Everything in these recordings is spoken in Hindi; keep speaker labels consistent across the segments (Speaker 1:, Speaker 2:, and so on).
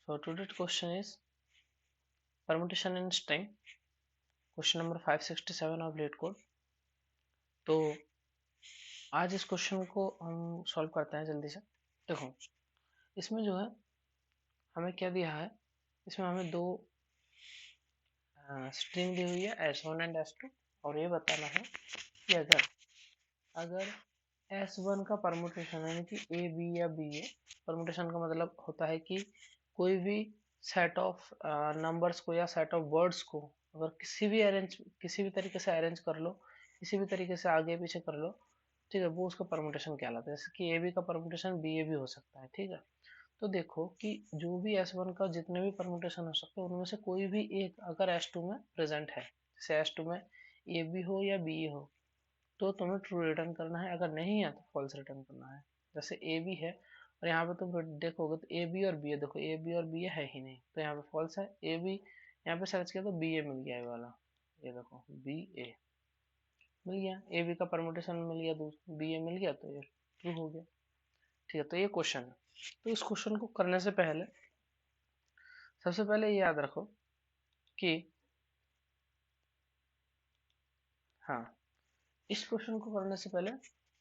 Speaker 1: So today's question is permutation in string, question number 567 of LeetCode. तो आज इस क्वेश्चन को हम सॉल्व करते हैं जल्दी से। देखो इसमें जो है हमें क्या दिया है, इसमें हमें दो स्ट्रिंग दी हुई है S1 एंड S2 और ये बताना है कि अगर S1 का परमुटेशन यानी कि A B या B A, परमुटेशन का मतलब होता है कि कोई भी सेट ऑफ नंबर्स को या सेट ऑफ वर्ड्स को अगर किसी भी तरीके से अरेंज कर लो, किसी भी तरीके से आगे पीछे कर लो, ठीक है, वो उसका परमुटेशन कहलाता है। जैसे कि ए बी का परमुटेशन बी ए भी हो सकता है, ठीक है। तो देखो कि जो भी S1 का जितने भी परमुटेशन हो सकते हैं उनमें से कोई भी एक अगर S2 में प्रेजेंट है, जैसे S2 में ए बी हो या बी ए हो, तो तुम्हें ट्रू रिटर्न करना है, अगर नहीं है तो फॉल्स रिटर्न करना है। जैसे ए बी है और यहाँ पे तुम देखोगे तो ए बी और बी ए, देखो ए बी और बी ए है ही नहीं, तो यहाँ पे फॉल्स है। ए बी यहाँ पे सर्च किया तो बी ए मिल गया, ये वाला, ये देखो बी ए मिल गया, ए बी का परमुटेशन मिल गया, बी ए मिल गया, तो ये ट्रू हो गया। ठीक है, तो ये क्वेश्चन है। तो इस क्वेश्चन को करने से पहले सबसे पहले ये याद रखो कि हाँ, इस क्वेश्चन को करने से पहले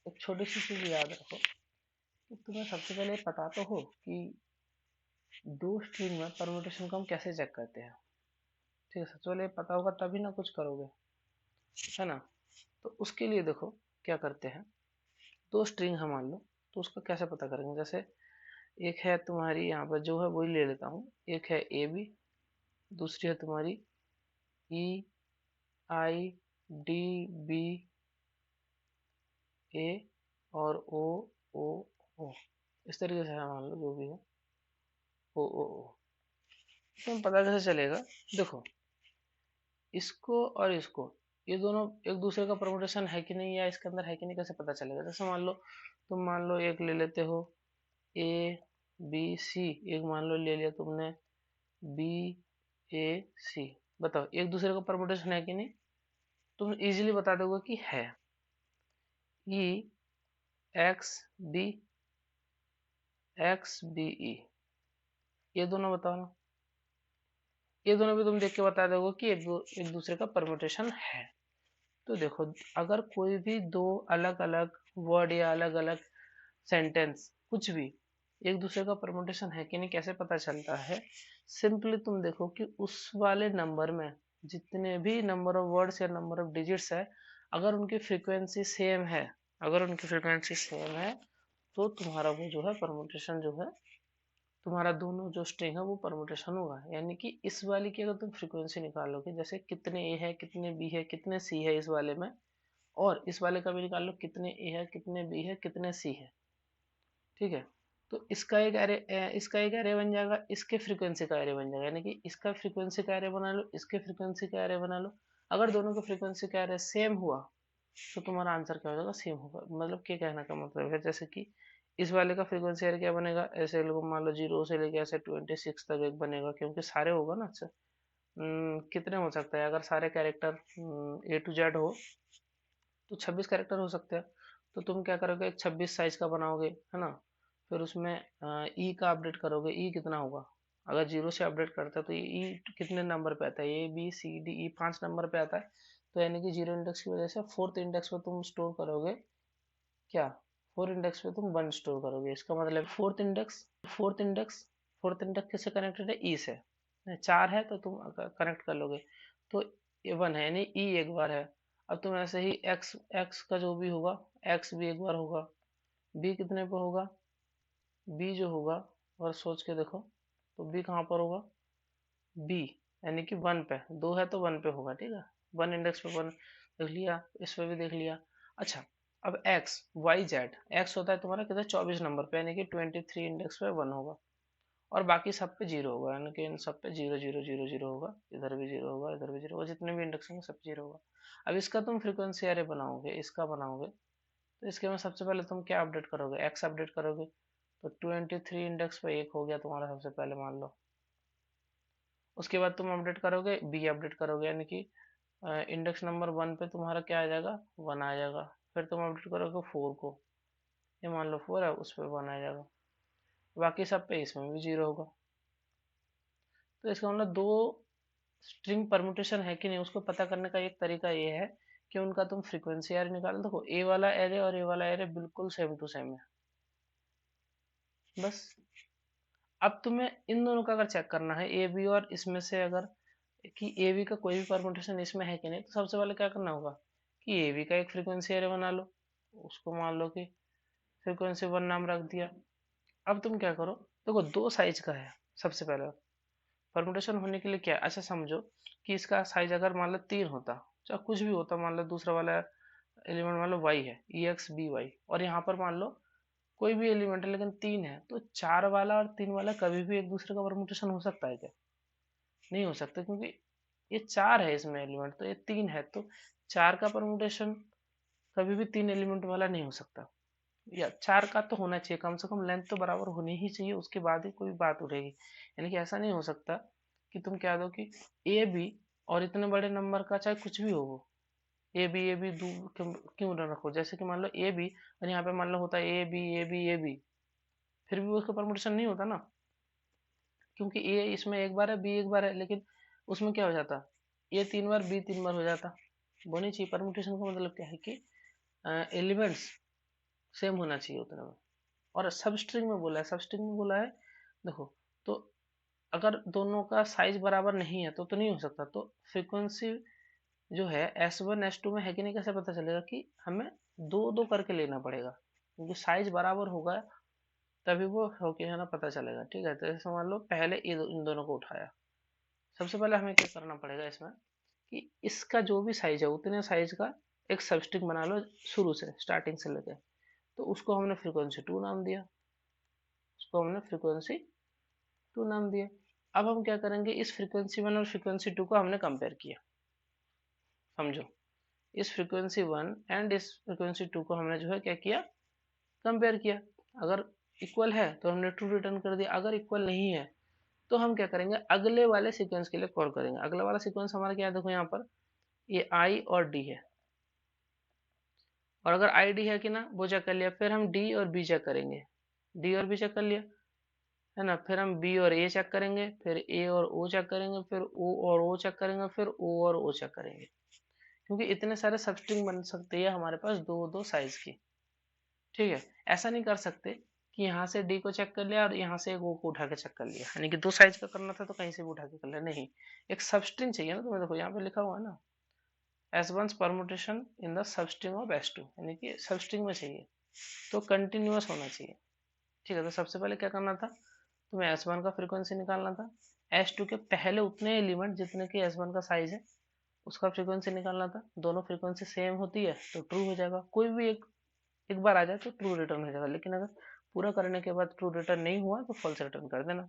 Speaker 1: एक छोटी सी चीज याद रखो कि तुम्हें सबसे पहले पता तो हो कि दो स्ट्रिंग में परमुटेशन को हम कैसे चेक करते हैं। ठीक है, सबसे पहले पता होगा तभी ना कुछ करोगे, है ना। तो उसके लिए देखो क्या करते हैं, दो स्ट्रिंग हम मान लो, तो उसका कैसे पता करेंगे। जैसे एक है तुम्हारी यहाँ पर जो है वही ले लेता हूँ, एक है ए बी, दूसरी है तुम्हारी ई आई डी बी ए और ओ ओ ओ, इस तरीके से है मान लो, जो भी है ओ ओ ओ। तो पता कैसे चलेगा, देखो इसको और इसको, ये दोनों एक दूसरे का परमुटेशन है कि नहीं या इसके अंदर है कि नहीं, कैसे पता चलेगा। जैसे मान लो तुम मान लो एक ले लेते हो ए बी सी, एक मान लो ले लिया तुमने बी ए सी, बताओ एक दूसरे का परमुटेशन है कि नहीं। तुम इजीली बता दोगे कि है। E X B X B E, ये दोनों बताओ ना, ये दोनों भी तुम देख के बता दोगे कि एक दूसरे का परमुटेशन है। तो देखो अगर कोई भी दो अलग अलग वर्ड या अलग अलग सेंटेंस कुछ भी एक दूसरे का परमुटेशन है कि नहीं कैसे पता चलता है। सिंपली तुम देखो कि उस वाले नंबर में जितने भी नंबर ऑफ वर्ड्स या नंबर ऑफ डिजिट्स है, अगर उनकी फ्रीक्वेंसी सेम है, अगर उनकी फ्रीक्वेंसी सेम है तो तुम्हारा वो जो है परमुटेशन जो है, तुम्हारा दोनों जो स्ट्रिंग है वो परमुटेशन होगा। यानी कि इस वाले की अगर तुम फ्रीक्वेंसी निकालोगे, जैसे कितने ए है कितने बी है कितने सी है इस वाले में, और इस वाले का भी निकाल लो कितने ए है कितने बी है कितने सी है, ठीक है। तो इसका एक एरे बन जाएगा, इसके फ्रीक्वेंसी का एरे बन जाएगा, यानी कि इसका फ्रीक्वेंसी का एरे बना लो, इसके फ्रीक्वेंसी का एरे बना लो। अगर दोनों का फ्रीक्वेंसी का एरे सेम हुआ तो तुम्हारा आंसर क्या हो जाएगा, सेम होगा। मतलब क्या कहने का मतलब है, जैसे कि इस वाले का फ्रीक्वेंसी एरे क्या बनेगा, ऐसे लोग मान लो 0 से लेके ऐसे 26 तक एक बनेगा, क्योंकि सारे होगा ना। अच्छा कितने हो सकता है, अगर सारे कैरेक्टर ए टू जेड हो तो 26 कैरेक्टर हो सकते हैं। तो तुम क्या करोगे, एक 26 साइज का बनाओगे, है ना। फिर उसमें ई का अपडेट करोगे, ई कितना होगा, अगर 0 से अपडेट करते हैं तो ई कितने नंबर पे आता है, A B C D E 5 number पे आता है। तो यानी कि 0 इंडेक्स की वजह से फोर्थ इंडेक्स पे तुम स्टोर करोगे क्या, फोर्थ इंडेक्स पे तुम 1 स्टोर करोगे। इसका मतलब फोर्थ इंडेक्स किससे कनेक्टेड है, ई से। 4 है तो तुम कनेक्ट कर लोगे, तो ये 1 है यानी ई एक बार है। अब तुम ऐसे ही एक्स एक्स का जो भी होगा, एक्स भी एक बार होगा, बी कितने पे होगा, बी जो होगा, और सोच के देखो तो बी कहाँ पर होगा, बी यानी कि 1 पे, 2 है तो 1 पे होगा, ठीक है। 1 इंडेक्स पे 1 देख लिया, इस पे भी देख लिया। अच्छा अब एक्स वाई जेड, एक्स होता है तुम्हारा कितना 24 नंबर पे, यानी कि 23 इंडेक्स पे 1 होगा, और बाकी सब पे 0 होगा, यानी कि इन सब पे 0 0 0 0 होगा, इधर भी 0 होगा इधर भी 0 होगा, जितने भी इंडेक्स होंगे सब पे 0 होगा। अब इसका तुम फ्रीक्वेंसी एरे बनाओगे, इसका बनाओगे, तो इसके में सबसे पहले तुम क्या अपडेट करोगे, एक्स अपडेट करोगे। तो 23 इंडेक्स पे एक हो गया तुम्हारा सबसे पहले मान लो। उसके बाद तुम अपडेट करोगे बी अपडेट करोगे, यानी कि इंडेक्स नंबर 1 पे तुम्हारा क्या आ जाएगा, 1 आ जाएगा। फिर तुम अपडेट करोगे 4 को, ये मान लो 4 है, उस पर 1 आ जाएगा, बाकी सब पे इसमें भी 0 होगा। तो इसका मतलब दो स्ट्रिंग परमुटेशन है कि नहीं उसको पता करने का एक तरीका ये है कि उनका तुम फ्रीक्वेंसी एरे निकालो। देखो ए वाला एरे और ए वाला एरे बिल्कुल सेम टू सेम है, बस। अब तुम्हें इन दोनों का अगर चेक करना है ए बी और इसमें से अगर कि ए बी का कोई भी परमुटेशन इसमें है कि नहीं, तो सबसे पहले क्या करना होगा कि ए बी का एक फ्रीक्वेंसी एरे बना लो, उसको मान लो कि फ्रीक्वेंसी 1 नाम रख दिया। अब तुम क्या करो, देखो दो साइज का है, सबसे पहले परमुटेशन होने के लिए क्या है, अच्छा समझो कि इसका साइज अगर मान लो 3 होता, चाहे कुछ भी होता, मान लो दूसरा वाला एलिमेंट मान लो y है, ई एक्स बी वाई, और यहाँ पर मान लो कोई भी एलिमेंट है लेकिन 3 है, तो 4 वाला और 3 वाला कभी भी एक दूसरे का परमुटेशन हो सकता है क्या? नहीं हो सकता, क्योंकि ये 4 है इसमें एलिमेंट, तो ये 3 है, तो 4 का परमुटेशन कभी भी 3 एलिमेंट वाला नहीं हो सकता। या 4 का तो होना चाहिए, कम से कम लेंथ तो बराबर होनी ही चाहिए, उसके बाद ही कोई बात उठेगी। यानी कि ऐसा नहीं हो सकता कि तुम क्या दो कि ए बी और इतने बड़े नंबर का चाहे कुछ भी हो वो ए बी क्यों ना रखो, जैसे कि मान लो ए बी और यहाँ पे मान लो होता है A B A B A B, फिर भी उसका परमुटेशन नहीं होता ना, क्योंकि ए इसमें एक बार है बी एक बार है, लेकिन उसमें क्या हो जाता, ए 3 बार बी 3 बार हो जाता। वो नहीं चाहिए, परमुटेशन का मतलब क्या है कि एलिमेंट्स सेम होना चाहिए उतना में। और सब स्ट्रिंग में बोला है, सब स्ट्रिंग में बोला है, देखो, तो अगर दोनों का साइज बराबर नहीं है तो नहीं हो सकता। तो फ्रीक्वेंसी जो है S1 S2 में है कि नहीं, कैसे पता चलेगा कि हमें दो दो करके लेना पड़ेगा, क्योंकि साइज बराबर होगा तभी वो हो के है ना पता चलेगा। ठीक है, तो जैसे मान लो पहले इन दोनों को उठाया, सबसे पहले हमें क्या करना पड़ेगा इसमें कि इसका जो भी साइज है उतने साइज का एक सबस्ट्रिंग बना लो, शुरू से स्टार्टिंग से लेके। तो उसको हमने फ्रीक्वेंसी 2 नाम दिया, उसको हमने फ्रीक्वेंसी 2 नाम दिया। अब हम क्या करेंगे, इस फ्रीक्वेंसी 1 और फ्रीक्वेंसी 2 को हमने कंपेयर किया, समझो, इस फ्रीक्वेंसी 1 एंड इस फ्रीक्वेंसी 2 को हमने जो है क्या किया, कंपेयर किया। अगर इक्वल है तो हमने ट्रू रिटर्न कर दिया, अगर इक्वल नहीं है तो हम क्या करेंगे, अगले वाले सीक्वेंस के लिए कॉल करेंगे। अगला वाला सीक्वेंस हमारा क्या है, देखो यहाँ पर ये आई और डी है, और अगर आई डी है कि ना वो चेक कर लिया, फिर हम डी और बी चेक करेंगे, डी और बी चेक कर लिया है ना, फिर हम बी और ए चेक करेंगे, फिर ए और ओ चेक करेंगे, फिर ओ और ओ चेक करेंगे, फिर ओ और ओ चेक करेंगे, क्योंकि इतने सारे सबस्ट्रिंग बन सकते हैं हमारे पास दो दो साइज की। ठीक है, ऐसा नहीं कर सकते कि यहाँ से डी को चेक कर लिया और यहाँ से एक ओ को उठा के चेक कर लिया, यानी कि दो साइज का करना था तो कहीं से भी उठा के कर लिया, नहीं, एक सबस्ट्रिंग चाहिए ना। तुम्हें देखो यहाँ पे लिखा हुआ है ना, S1's permutation in the substring of S2, यानी कि सबस्ट्रिंग में चाहिए तो कंटिन्यूअस होना चाहिए। ठीक है, तो सबसे पहले क्या करना था, तुम्हें S1 का फ्रीक्वेंसी निकालना था, S2 के पहले उतने एलिमेंट जितने की S1 का साइज है उसका फ्रीक्वेंसी निकालना था। दोनों फ्रीक्वेंसी सेम होती है तो ट्रू हो जाएगा, कोई भी एक बार आ जाए तो ट्रू रिटर्न हो जाएगा, लेकिन अगर पूरा करने के बाद ट्रू रिटर्न नहीं हुआ तो फॉल्स रिटर्न कर देना।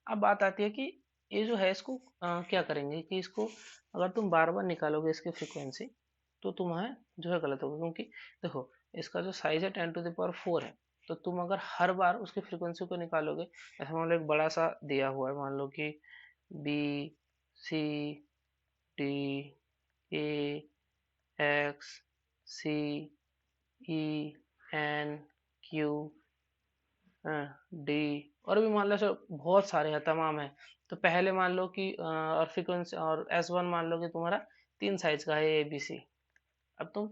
Speaker 1: अब बात आती है कि ये जो है इसको क्या करेंगे कि इसको अगर तुम बार बार निकालोगे इसकी फ्रीक्वेंसी तो तुम्हें जो है गलत होगा, क्योंकि देखो इसका जो साइज है 10⁴ है, तो तुम अगर हर बार उसकी फ्रीक्वेंसी को निकालोगे, ऐसा मान लो एक बड़ा सा दिया हुआ है, मान लो कि B C D A X C E N Q D, और भी मान लो बहुत सारे हैं, तमाम है। तो पहले मान लो कि और फ्रीक्वेंसी और S1 मान लो कि तुम्हारा 3 साइज का है ए बी सी। अब तुम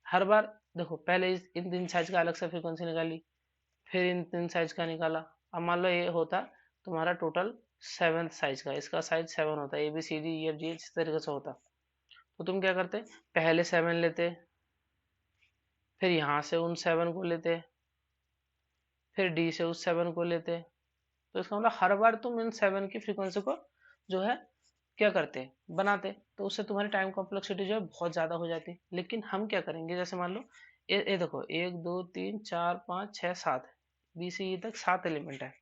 Speaker 1: हर बार देखो, पहले इन 3 साइज का अलग से फ्रीक्वेंसी निकाली, फिर इन 3 साइज का निकाला। अब मान लो ये होता तुम्हारा टोटल 7 साइज का, इसका साइज 7 होता है, A B C D E F G इस तरीके से होता। तो तुम क्या करते, पहले 7 लेते, फिर यहाँ से उन 7 को लेते, फिर डी से उस 7 को लेते। तो इसका मतलब हर बार तुम इन 7 की फ्रीक्वेंसी को जो है क्या करते, बनाते, तो उससे तुम्हारी टाइम कॉम्प्लेक्सिटी जो है बहुत ज़्यादा हो जाती। लेकिन हम क्या करेंगे, जैसे मान लो ये देखो 1 2 3 4 5 6 7 बी से ई तक 7 एलिमेंट है।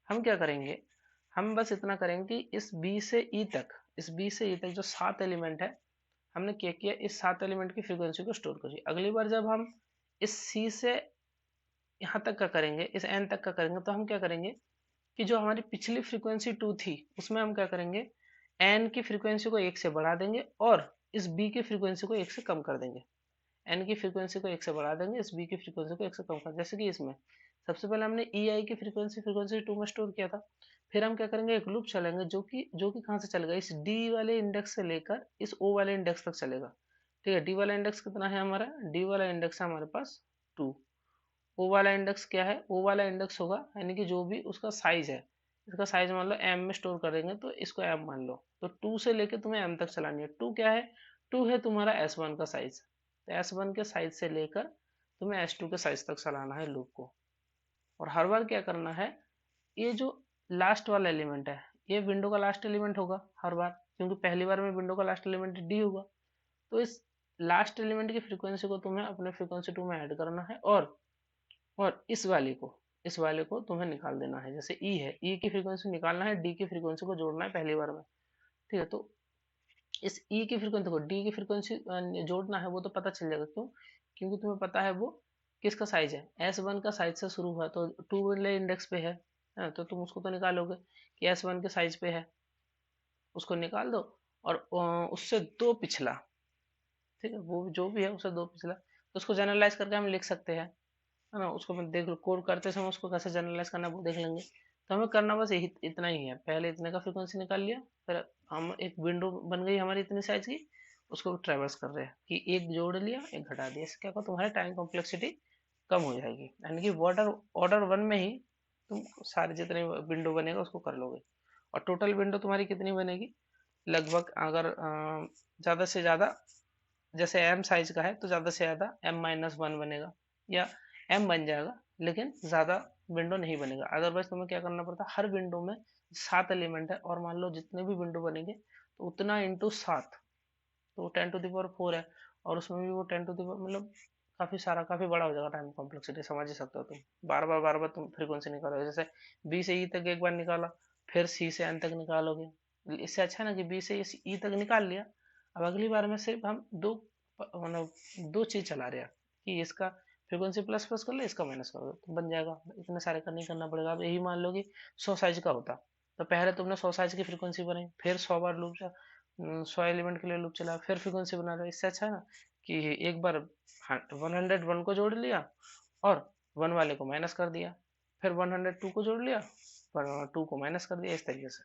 Speaker 1: हम क्या करेंगे, हम बस इतना करेंगे कि इस बी से ई तक, इस बी से ई तक जो 7 एलिमेंट है, हमने क्या किया, इस 7 एलिमेंट की फ्रीक्वेंसी को स्टोर करिए। अगली बार जब हम इस सी से यहाँ तक का करेंगे, इस एन तक का करेंगे, तो हम क्या करेंगे कि जो हमारी पिछली फ्रीक्वेंसी 2 थी उसमें हम क्या करेंगे, एन की फ्रीक्वेंसी को 1 से बढ़ा देंगे और इस बी की फ्रीक्वेंसी को 1 से कम कर देंगे। एन की फ्रीक्वेंसी को 1 से बढ़ा देंगे, इस बी की फ्रीक्वेंसी को 1 से कम कर, जैसे कि इसमें सबसे पहले हमने ई आई की फ्रीक्वेंसी फ्रीक्वेंसी 2 में स्टोर किया था, फिर हम क्या करेंगे, एक लूप चलेंगे जो कि कहाँ से चलेगा, इस डी वाले इंडेक्स से लेकर इस ओ वाले इंडेक्स तक चलेगा। ठीक है, डी वाला इंडेक्स कितना है हमारा, डी वाला इंडेक्स है हमारे पास 2। ओ वाला इंडेक्स क्या है, ओ वाला इंडेक्स होगा यानी कि जो भी उसका साइज है, इसका साइज मान लो एम में स्टोर करेंगे तो इसको एम मान लो, तो 2 से लेके तुम्हें एम तक चलानी है। 2 क्या है, 2 है तुम्हारा S1 का साइज, तो S1 के साइज से लेकर तुम्हें S2 के साइज तक चलाना है लूप को। और हर बार क्या करना है, ये जो लास्ट वाला एलिमेंट है ये विंडो का लास्ट एलिमेंट होगा हर बार, क्योंकि पहली बार में विंडो का लास्ट एलिमेंट डी होगा। तो इस लास्ट एलिमेंट की फ्रीक्वेंसी को तुम्हें अपने फ्रीक्वेंसी 2 में ऐड करना है, और इस वाले को तुम्हें निकाल देना है। जैसे ई है, ई की फ्रीक्वेंसी निकालना है, डी की फ्रीक्वेंसी को जोड़ना है पहली बार में। ठीक है, तो इस ई की फ्रीक्वेंसी को डी की फ्रीक्वेंसी जोड़ना है, वो तो पता चल जाएगा, क्यों, क्योंकि तुम्हें पता है वो किसका साइज है, S1 का साइज से शुरू हुआ, तो 2 वाले इंडेक्स पे है, तो तुम उसको तो निकालोगे कि S1 के साइज पे है, उसको निकाल दो। और उससे दो पिछला, ठीक है, वो जो भी है उससे दो पिछला, तो उसको जनरलाइज करके हम लिख सकते हैं, है ना। उसको मैं देख लो कोड करते समय उसको कैसे जनरलाइज करना है वो देख लेंगे। तो हमें करना बस यही इतना ही है, पहले इतने का फ्रीक्वेंसी निकाल लिया, फिर हम एक विंडो बन गई हमारी इतनी साइज की, उसको ट्रेवर्स कर रहे हैं कि एक जोड़ लिया एक घटा दिया, इससे क्या होगा तुम्हारी टाइम कॉम्प्लेक्सिटी कम हो जाएगी, यानी कि ऑर्डर ऑर्डर 1 में ही तुम सारे जितने विंडो बनेगा उसको कर लोगे। और टोटल विंडो तुम्हारी कितनी बनेगी, लगभग अगर ज़्यादा से ज़्यादा, जैसे एम साइज का है तो ज़्यादा से ज़्यादा M-1 बनेगा, या एम बन जाएगा, लेकिन ज़्यादा विंडो नहीं बनेगा। अदरवाइज तुम्हें क्या करना पड़ता है, हर विंडो में 7 एलिमेंट है, और मान लो जितने भी विंडो बनेंगे तो उतना इंटू 7, तो 10⁴ है, और उसमें भी वो 10⁴ मतलब काफ़ी बड़ा हो जाएगा, टाइम कॉम्प्लेक्सिटी समझ ही सकते हो तुम। बार बार तुम फ्रीक्वेंसी निकालोगे, जैसे बी से ई तक एक बार निकाला, फिर सी से एन तक निकालोगे, इससे अच्छा है ना कि बी से ई तक निकाल लिया, अब अगली बार में सिर्फ हम मतलब दो चीज चला रहे हैं कि इसका फ्रीक्वेंसी प्लस प्लस कर ले, इसका माइनस कर दो, तो बन जाएगा, इतने सारे का नहीं करना पड़ेगा। अब यही मान लो कि 100 साइज का होता, तो पहले तुमने 100 साइज की फ्रीक्वेंसी बनाई, फिर 100 बार लूप, 100 एलिमेंट के लिए लूप चला, फिर फ्रीक्वेंसी बना रहा है। इससे अच्छा है ना कि एक बार 101 को जोड़ लिया और 1 वाले को माइनस कर दिया, फिर 102 को जोड़ लिया पर 2 को माइनस कर दिया, इस तरीके से।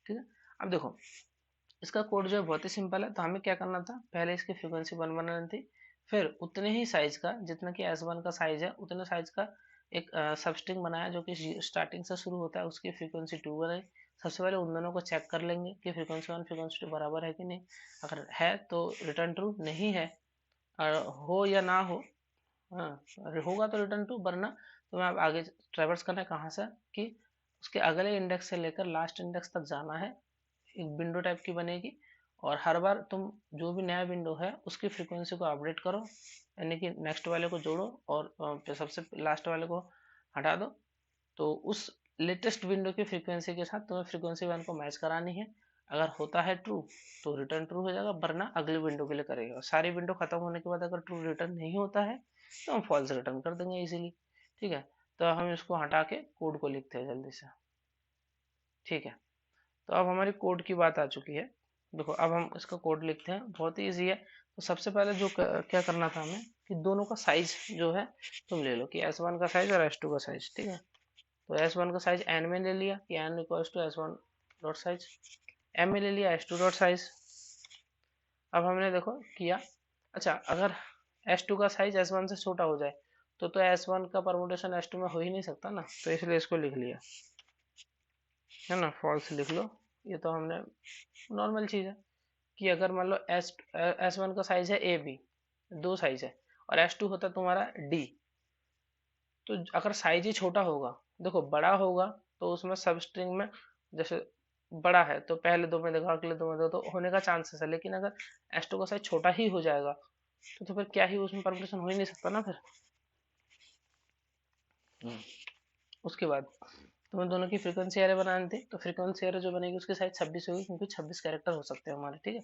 Speaker 1: ठीक है, अब देखो इसका कोड जो है बहुत ही सिंपल है। तो हमें क्या करना था, पहले इसकी फ्रीक्वेंसी 1 बनानी थी, फिर उतने ही साइज का जितना कि S1 का साइज है उतने साइज का एक सबस्ट्रिंग बनाया जो कि स्टार्टिंग से शुरू होता है, उसकी फ्रीक्वेंसी 2 बनाई। सबसे पहले उन दोनों को चेक कर लेंगे कि फ्रीक्वेंसी 1 फ्रीक्वेंसी 2 बराबर है कि नहीं, अगर है तो रिटर्न ट्रू, नहीं है और हो या ना हो, हाँ अगर होगा तो रिटर्न ट्रू, वरना तो मैं अब आगे ट्रेवर्स करना है कहाँ से, कि उसके अगले इंडेक्स से लेकर लास्ट इंडेक्स तक जाना है, एक विंडो टाइप की बनेगी, और हर बार तुम जो भी नया विंडो है उसकी फ्रीक्वेंसी को अपडेट करो, यानी कि नेक्स्ट वाले को जोड़ो और सबसे लास्ट वाले को हटा दो, तो उस लेटेस्ट विंडो की फ्रीक्वेंसी के साथ तुम्हें फ्रीक्वेंसी 1 को मैच करानी है। अगर होता है ट्रू तो रिटर्न ट्रू हो जाएगा, वरना अगले विंडो के लिए करेगा। सारी विंडो खत्म होने के बाद अगर ट्रू रिटर्न नहीं होता है तो हम फॉल्स रिटर्न कर देंगे इजीली। ठीक है, तो हम इसको हटा के कोड को लिखते हैं जल्दी से। ठीक है, तो अब हमारी कोड की बात आ चुकी है। देखो अब हम इसका कोड लिखते हैं, बहुत ही ईजी है। तो सबसे पहले क्या करना था हमें कि दोनों का साइज जो है तुम ले लो, कि S1 का साइज और S2 का साइज। ठीक है, तो S1 का साइज n में ले लिया कि n equals to S1 dot size, m में ले लिया S2 डॉट साइज। अब हमने देखो किया, अच्छा अगर S2 का साइज S1 से छोटा हो जाए तो S1 का परमुटेशन S2 में हो ही नहीं सकता ना, तो इसलिए इसको लिख लिया, है ना, फॉल्स लिख लो। ये तो हमने नॉर्मल चीज़ है कि अगर मान लो S1 का साइज है ए बी, दो साइज है, और S2 होता तुम्हारा डी, तो अगर साइज ही छोटा होगा, देखो बड़ा होगा तो उसमें सब स्ट्रिंग में जैसे बड़ा है तो पहले दो में देखो अगले दो में देखो तो होने का चांसेस है, लेकिन अगर S2 का साइज छोटा ही हो जाएगा तो फिर क्या ही उसमें परमुटेशन हो ही नहीं सकता ना फिर। उसके बाद तुम्हें दोनों की फ्रीक्वेंसी एरे बनानी थी, तो फ्रीक्वेंसी एरे जो बनेगी उसकी साइज 26 होगी, क्योंकि 26 कैरेक्टर हो सकते हैं हमारे। ठीक है,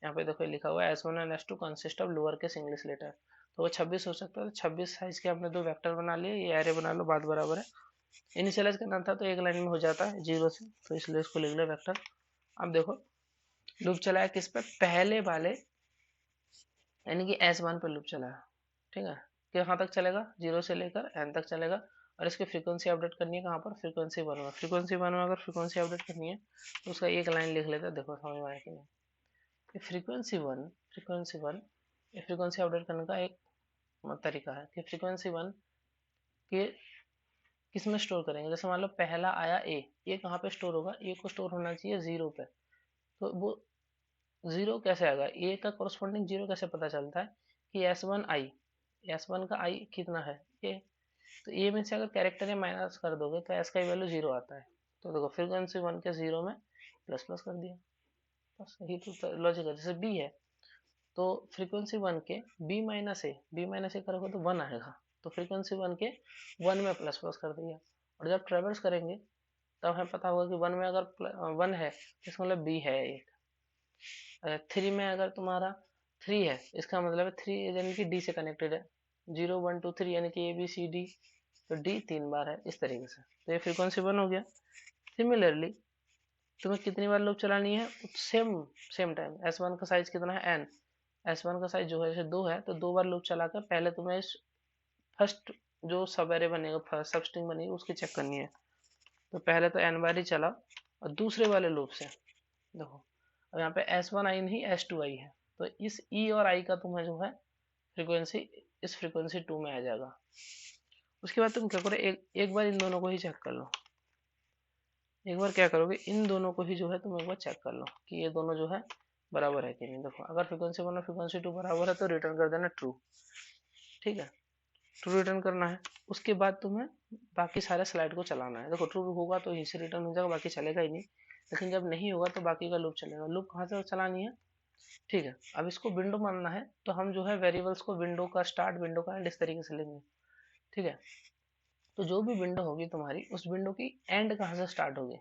Speaker 1: यहाँ पे देखो लिखा हुआ है S1 and S2 consist of lower case English letter, तो वो 26 हो सकता है। तो 26 साइज के हमने दो वेक्टर बना लिए, ये एरे बना लो, बात बराबर है। इनिशियलाइज करना था तो एक लाइन में हो जाता है 0 से, तो इसलिए इसको लिख लो वेक्टर। अब देखो लूप चलाया किस पे, पहले वाले यानी कि S1 पे लूप चलाया। ठीक है, कहाँ तक चलेगा, 0 से लेकर n तक चलेगा, और इसकी फ्रीक्वेंसी अपडेट करनी है कहाँ पर, फ्रीक्वेंसी 1 में। फ्रीक्वेंसी 1 में अगर फ्रीक्वेंसी अपडेट करनी है तो उसका एक लाइन लिख लेते हैं, देखो समझ में आया कि नहीं। फ्रीक्वेंसी 1 ये फ्रीक्वेंसी अपडेट करने का एक तरीका है कि फ्रीक्वेंसी 1 के किस में स्टोर करेंगे। जैसे मान लो पहला आया ए कहाँ पे स्टोर होगा, ए को स्टोर होना चाहिए 0 पे। तो वो 0 कैसे आएगा, ए का कोरस्पॉन्डिंग 0 कैसे पता चलता है कि S1 का आई कितना है ए। तो ए में से अगर कैरेक्टर ए माइनस कर दोगे तो एस का वैल्यू 0 आता है। तो देखो फ्रीक्वेंसी 1 के 0 में प्लस प्लस कर दिया, बस यही तो लॉजिक है। जैसे बी है तो फ्रीक्वेंसी 1 के बी माइनस ए करोगे तो 1 आएगा, तो फ्रीक्वेंसी 1 के 1 में प्लस प्लस कर दिया। और जब ट्रेवर्स करेंगे तब हमें पता होगा कि 1 में अगर 1 है तो इसका मतलब बी है एक। 3 में अगर तुम्हारा 3 है इसका मतलब है 3 यानी कि डी से कनेक्टेड है, 0 1 2 3 यानी कि ए बी सी डी, तो डी 3 बार है इस तरीके से। तो ये फ्रीक्वेंसी 1 हो गया। सिमिलरली तुम्हें कितनी बार लूप चलानी है, सेम टाइम। S1 का साइज कितना है n, S1 का साइज जो है जैसे 2 है तो 2 बार लूप चला कर पहले तुम्हें इस फर्स्ट जो सब एरे बनेगा, फर्स्ट सब स्ट्रिंग बनेगी उसकी चेक करनी है। तो पहले तो n बार ही चलाओ और दूसरे वाले लूप से देखो अब यहाँ पे S1 आई नहीं S2 आई है, तो इस E और I का तुम्हें जो है फ्रीक्वेंसी इस फ्रीक्वेंसी 2 में आ जाएगा। उसके बाद तुम क्या करो, एक बार इन दोनों को ही चेक कर लो। एक बार क्या करोगे, इन दोनों को ही जो है तुम एक बार चेक कर लो कि ये दोनों जो है बराबर है कि नहीं। देखो अगर फ्रीक्वेंसी 1 और फ्रीक्वेंसी 2 बराबर है तो रिटर्न कर देना ट्रू, ठीक है, ट्रू रिटर्न करना है। उसके बाद तुम्हें बाकी सारे स्लाइड को चलाना है। देखो ट्रू होगा तो यहीं से रिटर्न हो जाएगा, बाकी चलेगा ही नहीं। लेकिन जब नहीं होगा तो बाकी का लूप चलेगा। लूप कहाँ से चलानी है, ठीक है। अब इसको विंडो मानना है तो हम जो है वेरिएबल्स को विंडो का स्टार्ट विंडो का एंड इस तरीके से लेंगे, ठीक है। तो जो भी विंडो होगी तुम्हारी उस विंडो की एंड कहाँ से स्टार्ट होगी,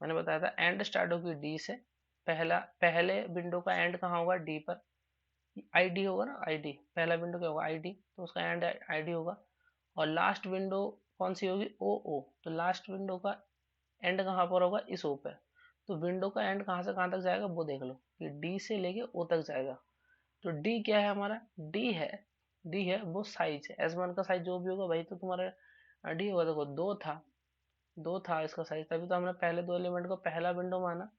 Speaker 1: मैंने बताया था एंड स्टार्ट होगी डी से। पहले विंडो का एंड कहाँ होगा, डी पर। आईडी होगा ना, आईडी पहला विंडो क्या होगा, आईडी, तो उसका एंड आईडी होगा। और लास्ट विंडो कौन सी होगी, ओ ओ, तो लास्ट विंडो का एंड कहाँ पर होगा, इस ओ पे। तो विंडो का एंड कहाँ से कहाँ तक जाएगा वो देख लो कि डी से लेके ओ तक जाएगा। तो डी क्या है हमारा, डी है वो साइज है। S1 का साइज जो भी होगा वही तो तुम्हारा डी होगा। देखो दो था इसका साइज, तभी तो हमने पहले दो एलिमेंट को पहला विंडो माना।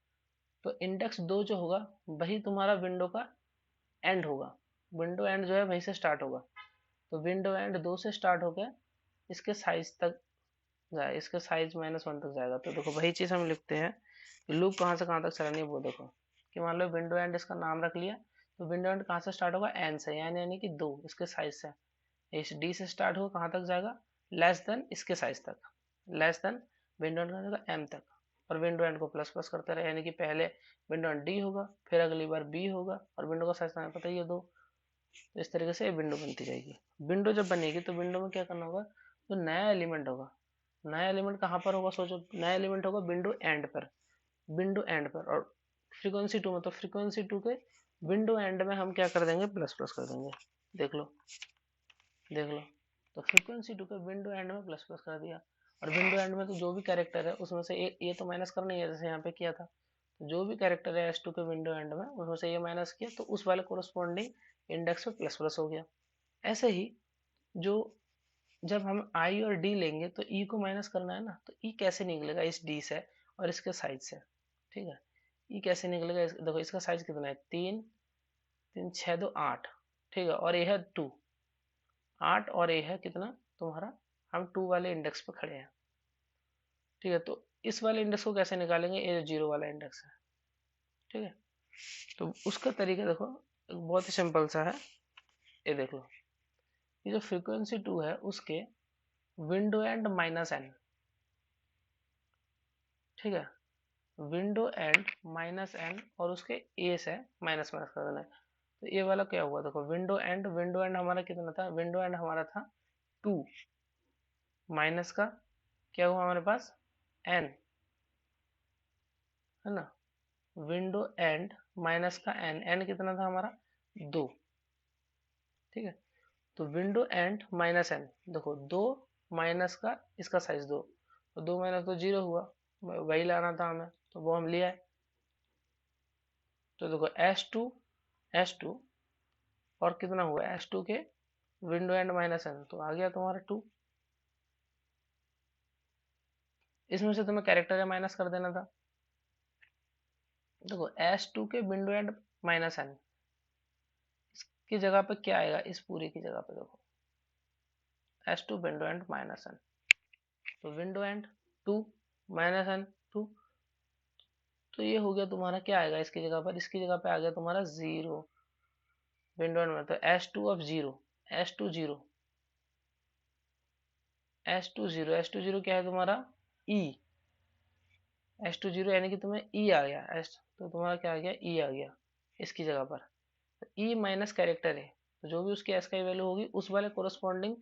Speaker 1: तो इंडेक्स 2 जो होगा वही तुम्हारा विंडो का एंड होगा। विंडो एंड जो है वहीं से स्टार्ट होगा। तो विंडो एंड 2 से स्टार्ट होकर इसके साइज तक जाए, इसके साइज -1 तक जाएगा। तो देखो वही चीज हम लिखते हैं कि लूप कहाँ से कहाँ तक चलानी है वो देखो। कि मान लो विंडो एंड इसका नाम रख लिया, तो विंडो एंड कहाँ से स्टार्ट होगा, एन से, यानी कि 2 इसके साइज से। इस डी से स्टार्ट होगा कहाँ तक जाएगा, लेस देन इसके साइज तक, लेस देन विंडो एंड का एम तक। और विंडो एंड को प्लस प्लस करते रहे, यानी कि पहले विंडो एंड डी होगा, फिर अगली बार बी होगा, और विंडो का साइज हमें पता ही है 2। तो इस तरीके से विंडो बनती जाएगी। विंडो जब बनेगी तो विंडो में क्या करना होगा, जो नया एलिमेंट होगा, नया एलिमेंट कहाँ पर होगा, सोचो नया एलिमेंट होगा विंडो एंड पर, विंडो एंड पर। और फ्रीक्वेंसी 2 में, तो फ्रीक्वेंसी 2 के विंडो एंड में हम क्या कर देंगे, प्लस प्लस कर देंगे। देख लो देख लो, तो फ्रीक्वेंसी 2 के विंडो एंड में प्लस प्लस कर दिया। और विंडो एंड में तो जो भी कैरेक्टर है उसमें से ये तो माइनस करना ही है, जैसे यहाँ पे किया था। तो जो भी कैरेक्टर है S2 के विंडो एंड में उसमें से ये माइनस किया तो उस वाले कोरस्पॉन्डिंग इंडेक्स पे प्लस प्लस हो गया। ऐसे ही जो जब हम I और D लेंगे तो E को माइनस करना है ना, तो E कैसे निकलेगा, इस D से और इसके साइज से, ठीक है। E कैसे निकलेगा, देखो इसका साइज कितना है, 3 3 6 2 8, ठीक है। और ये है 2 8, और ये है कितना तुम्हारा, हम 2 वाले इंडेक्स पे खड़े हैं, ठीक है। तो इस वाले इंडेक्स को कैसे निकालेंगे, ये 0 वाला इंडेक्स है, ठीक है। तो उसका तरीका देखो बहुत ही सिंपल सा है। ये देख लो, ये जो फ्रीक्वेंसी 2 है उसके विंडो एंड -n, ठीक है, विंडो एंड -n और उसके ए से माइनस माइनस कर देना है। तो ये वाला क्या हुआ, देखो विंडो एंड हमारा कितना था, विंडो एंड हमारा था 2, माइनस का क्या हुआ हमारे पास n, है ना। विंडो एंड माइनस का n कितना था हमारा 2, ठीक है। तो विंडो एंड -n, देखो 2 माइनस का इसका साइज 2, तो 2 माइनस तो 0 हुआ, वही लाना था हमें तो वो हम लिया है। तो देखो S2 और कितना हुआ S2 के विंडो एंड -n, तो आ गया तुम्हारा 2। इसमें से तुम्हें कैरेक्टर या माइनस कर देना था। देखो S2 के विंडो एंड माइनस एन की जगह पे क्या आएगा, इस पूरी की जगह पे देखो S2 window end minus N, तो विंडो एंड 2 माइनस एन 2, तो ये हो गया तुम्हारा, क्या आएगा इसकी जगह पर, इसकी जगह पे आ गया तुम्हारा 0 विंडो एंड में, तो S2 of 0, S2 0, S2 0, S2 0 क्या है तुम्हारा E, S2 0 यानी कि तुम्हें E आ गया, S तो तुम्हारा क्या आ गया E आ गया इसकी जगह पर, तो E माइनस कैरेक्टर है, तो जो भी उसकी S की वैल्यू होगी उस वाले कोरस्पॉन्डिंग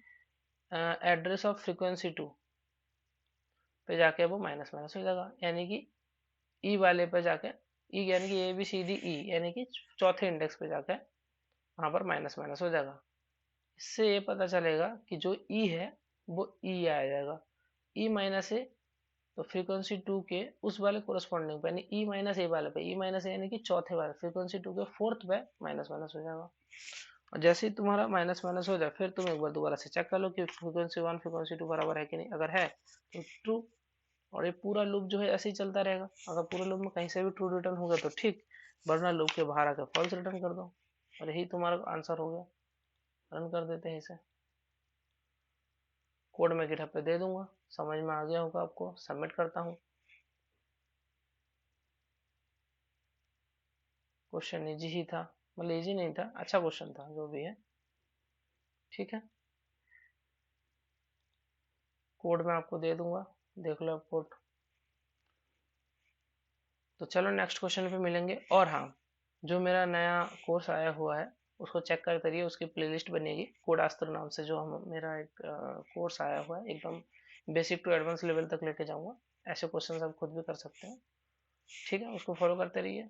Speaker 1: एड्रेस ऑफ फ्रीक्वेंसी 2 पे जाके वो माइनस माइनस हो जाएगा, यानी कि ई वाले पे जाके, ई यानी कि ए बी सी डी ई यानी कि चौथे इंडेक्स पे जाके वहां पर माइनस माइनस हो जाएगा। इससे ये पता चलेगा कि जो ई है वो ई आ जाएगा, ई माइनस ए, तो फ्रीक्वेंसी 2 के उस वाले कोरस्पॉन्डिंग पे यानी ई माइनस ए वाले पे, ई माइनस ए यानी कि चौथे वाले फ्रीक्वेंसी 2 के फोर्थ पे माइनस माइनस हो जाएगा। और जैसे ही तुम्हारा माइनस माइनस हो जाए फिर तुम एक बार दोबारा से चेक कर लो कि फ्रीक्वेंसी 1 फ्रीक्वेंसी 2 बराबर है कि नहीं, अगर है तो ट्रू, और ये पूरा लूप जो है ऐसे ही चलता रहेगा। अगर पूरे लूप में कहीं से भी ट्रू रिटर्न होगा तो ठीक, वरना लूप के बाहर आकर फॉल्स रिटर्न कर दो, और यही तुम्हारा आंसर हो गया। रन कर देते हैं इसे, कोड में गिटहब पे दे दूंगा, समझ में आ गया होगा आपको, सबमिट करता हूँ। क्वेश्चन इजी ही था, मतलब इजी नहीं था, अच्छा क्वेश्चन था, जो भी है ठीक है, कोड में आपको दे दूंगा, देख लो आप कोड। तो चलो नेक्स्ट क्वेश्चन पे मिलेंगे। और हाँ, जो मेरा नया कोर्स आया हुआ है उसको चेक करते रहिए, उसकी प्लेलिस्ट बनेगी कोडास्त्र नाम से, जो हम मेरा एक कोर्स आया हुआ है, एकदम बेसिक टू एडवांस लेवल तक लेके जाऊंगा, ऐसे क्वेश्चन आप खुद भी कर सकते हैं, ठीक है, उसको फॉलो करते रहिए।